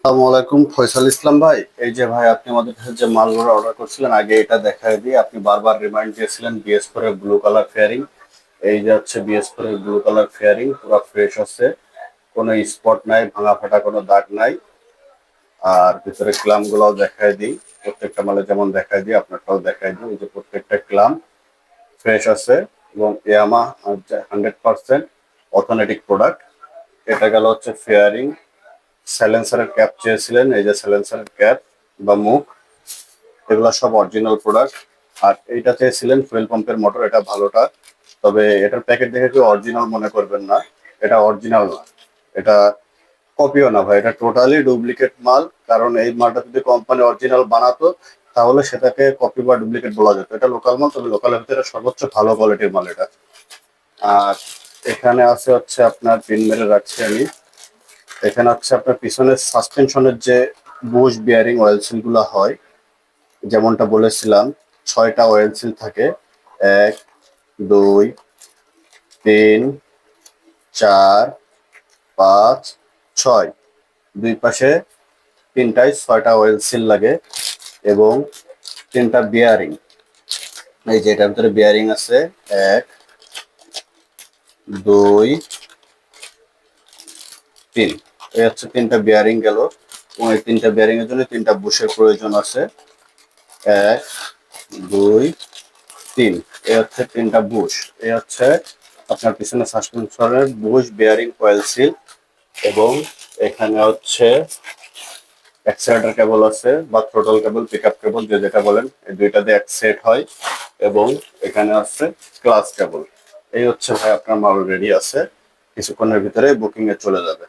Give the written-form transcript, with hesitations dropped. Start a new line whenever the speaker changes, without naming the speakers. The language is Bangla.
আসসালামু আলাইকুম, ফয়সাল ইসলাম ভাই। এই যে ভাই, আপনি আমাদের কাছে যে মালগুলো অর্ডার করছিলেন, আগে এটা দেখায় দিই। আপনি বারবার রিমাইন্ড দিয়েছিলেন BS4 এর ব্লু কালার ফেয়ারিং। এই যে হচ্ছে BS4 এর ব্লু কালার ফেয়ারিং, পুরো ফ্রেশ আছে, কোনো স্পট নাই, ভাঙা ফাটা কোনো দাগ নাই। আর ভিতরে ক্লাম গুলাও দেখায় দিই, প্রত্যেকটা মালে যেমন দেখায় দিই আপনারটাও দেখায় দিই। এই যে প্রত্যেকটা ক্লাম ফ্রেশ আছে এবং ইয়ামা 100% অথেন্টিক প্রোডাক্ট। এটা গেল হচ্ছে ফেয়ারিং। সাইলেন্সারের ক্যাপ চেয়েছিলেন, এই যে সাইলেন্সারের ক্যাপ বা মুখ, এগুলো সব অরিজিনাল প্রোডাক্ট। আর এইটা চেয়েছিলেন ফুয়েল পাম্পের মোটর, এটা ভালোটা। তবে এটার প্যাকেট দেখে কেউ অরিজিনাল মনে করবেন না, এটা অরিজিনাল না, এটা কপিও না ভাই, এটা টোটালি ডুপ্লিকেট মাল। কারণ এই মালটা যদি কোম্পানি অরিজিনাল বানাতো তাহলে সেটাকে কপি বা ডুপ্লিকেট বলা যেত। এটা লোকাল মাল, তবে লোকালের ভিতরে সর্বোচ্চ ভালো কোয়ালিটির মাল এটা। আর এখানে আছে হচ্ছে আপনার পিন মেরে রাখছি আমি। এখানে হচ্ছে আপনার পিছনের সাসপেনশনের যে বুশ বিয়ারিং অয়েল সিল গুলো হয়, যেমনটা বলেছিলাম, 6টা অয়েল সিল থাকে। 1, 2, 3, 4, 5, 6, দুই পাশে তিনটায় 6টা অয়েল সিল লাগে এবং 3টা বিয়ারিং। এই যে এটার ভিতরে বিয়ারিং আছে, 1, 2, 3। এই হচ্ছে 3টা বিয়ারিং গেল এবং এই 3টা বিয়ারিং এর জন্য 3টা বুশের প্রয়োজন আছে। 1, 2, 3। এই হচ্ছে 3টা বুশ। এই হচ্ছে আপনার পিছনে সাসপেনশনের বুশ বিয়ারিং কয়েল সিল। এবং এখানে হচ্ছে অ্যাক্সেলেটর কেবল আছে বা থ্রোটল কেবল, পিকআপ কেবল, যে যেটা বলেন, এই দুইটা দিয়ে এক সেট হয়। এবং এখানে আছে ক্লাস কেবল। এই হচ্ছে ভাই, আপনার মাল রেডি আছে, কিছুক্ষণের ভিতরে বুকিং এ চলে যাবে।